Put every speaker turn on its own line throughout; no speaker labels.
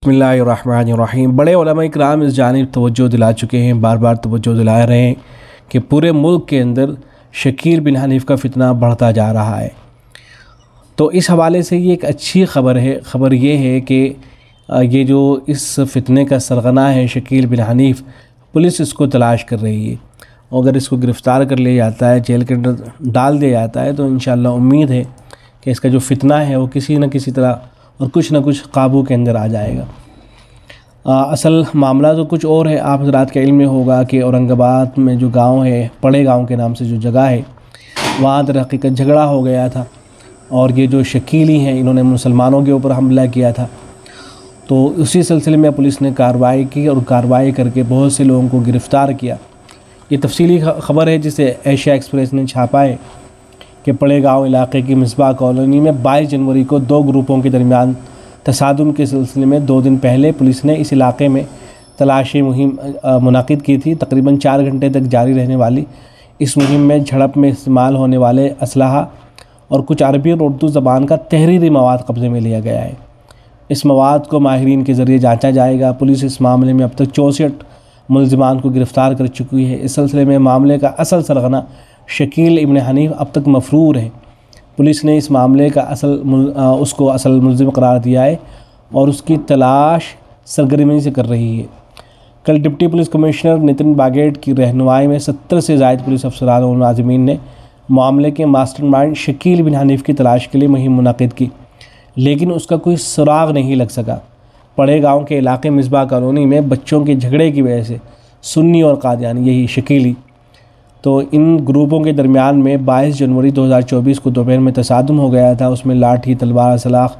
बिस्मिल्लाहिर्रहमानिर्रहीम। बड़े उलमा इकराम इस जानिब तवज्जो दिला चुके हैं, बार बार तवज्जो दिला रहे हैं कि पूरे मुल्क के अंदर शकील बिन हनीफ़ का फ़ितना बढ़ता जा रहा है। तो इस हवाले से ये एक अच्छी ख़बर है। ख़बर ये है कि ये जो इस फ़ितने का सरगना है शकील बिन हनीफ़, पुलिस इसको तलाश कर रही है और अगर इसको गिरफ़्तार कर लिया जाता है, जेल के अंदर डाल दिया जाता है, तो इंशाअल्लाह उम्मीद है कि इसका जो फ़ितना है वो किसी न किसी तरह और कुछ ना कुछ काबू के अंदर आ जाएगा। असल मामला तो कुछ और है। आप हज़रात के इल्म में होगा कि औरंगाबाद में जो गांव है, पड़े गांव के नाम से जो जगह है, वहाँ दर हकीकत झगड़ा हो गया था और ये जो शकीली हैं इन्होंने मुसलमानों के ऊपर हमला किया था। तो उसी सिलसिले में पुलिस ने कार्रवाई की और कार्रवाई करके बहुत से लोगों को गिरफ़्तार किया। ये तफसीली ख़बर है जिसे एशिया एक्सप्रेस ने छापा है कि पड़े गाँव इलाके की मिसबाह कॉलोनी में 22 जनवरी को दो ग्रुपों के दरमियान तसादुम के सिलसिले में 2 दिन पहले पुलिस ने इस इलाके में तलाशी मुहिम मुनाकिद की थी। तकरीबन 4 घंटे तक जारी रहने वाली इस मुहिम में झड़प में इस्तेमाल होने वाले असलहा और कुछ अरबी और उर्दू ज़बान का तहरीरी मवाद कब्ज़े में लिया गया है। इस मवाद को माहिरीन के ज़रिए जांचा जाएगा। पुलिस इस मामले में अब तक 64 मुलज़िमान को गिरफ़्तार कर चुकी है। इस सिलसिले में मामले का असल सरगना शकील इब्न हनीफ़ अब तक मफरूर है। पुलिस ने इस मामले का उसको असल मुलज़िम करार दिया है और उसकी तलाश सरगर्मी से कर रही है। कल deputy police commissioner Nitin baguette की रहनुमाई में 70 से ज़ायद पुलिस अफसरान और मुलाज़िमीन ने मामले के मास्टरमाइंड शकील बिन हनीफ़ की तलाश के लिए मुहिम मुनाकिद की, लेकिन उसका कोई सुराग नहीं लग सका। पड़े गाँव के इलाके मिसबाह कॉलोनी में बच्चों के झगड़े की वजह से सुन्नी और कादियानी, यही शकीली, तो इन ग्रुपों के दरमियान में 22 जनवरी 2024 को दोपहर में तसादुम हो गया था। उसमें लाठी, तलवार, सलाख,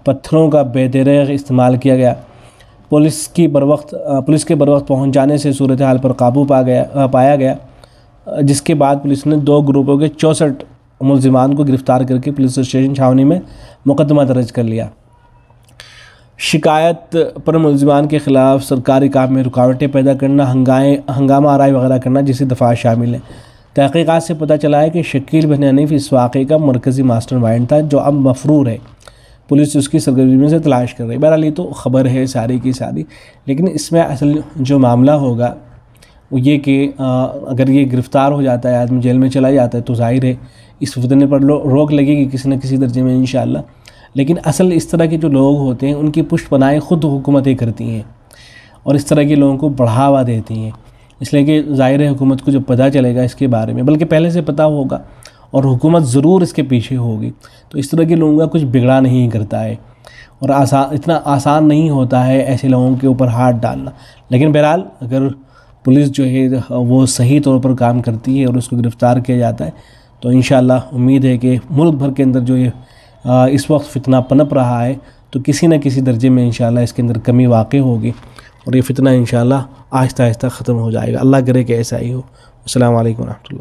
पत्थरों का बेदरग इस्तेमाल किया गया। पुलिस के बरवक्त पहुंच जाने से सूरत हाल पर काबू पाया गया, जिसके बाद पुलिस ने 2 ग्रुपों के 64 मुलज़िमान को गिरफ़्तार करके पुलिस स्टेशन छावनी में मुकदमा दर्ज कर लिया। शिकायत पर मुलज़िमान के ख़िलाफ़ सरकारी काम में रुकावटें पैदा करना, हंगामा आराई वगैरह करना जैसी दफ़ात शामिल है। तहक़ीक़ात से पता चला है कि शकील बिन हनीफ़ इस वाक़े का मरकज़ी मास्टरमाइंड था जो अब मफरूर है। पुलिस उसकी सरगर्मी से तलाश कर रही है। बहरहाल ये तो ख़बर है सारी की सारी, लेकिन इसमें असल जो मामला होगा वो ये कि अगर ये गिरफ़्तार हो जाता है, आदमी जेल में चला जाता है, तो ज़ाहिर है इस फितने पर रोक लगेगी किसी न किसी दर्जे में इंशाअल्लाह। लेकिन असल इस तरह के जो लोग होते हैं उनकी पुष्टपनाएँ ख़ुद हुकूमतें करती हैं और इस तरह के लोगों को बढ़ावा देती हैं, इसलिए कि ज़ाहिर है हुकूमत को जब पता चलेगा इसके बारे में, बल्कि पहले से पता होगा और हुकूमत ज़रूर इसके पीछे होगी, तो इस तरह के लोगों का कुछ बिगड़ा नहीं करता है और इतना आसान नहीं होता है ऐसे लोगों के ऊपर हाथ डालना। लेकिन बहरहाल अगर पुलिस जो है वो सही तौर पर काम करती है और उसको गिरफ़्तार किया जाता है, तो इंशाअल्लाह उम्मीद है कि मुल्क भर के अंदर जो ये इस वक्त फ़ितना पनप रहा है, तो किसी न किसी दर्जे में इंशाअल्लाह इसके अंदर कमी वाक़ई होगी और ये फ़ितना इंशाअल्लाह आहिस्ता आहिस्ता ख़त्म हो जाएगा। अल्लाह करे कि ऐसा ही हो। अस्सलामु अलैकुम व रहमतुल्लाह।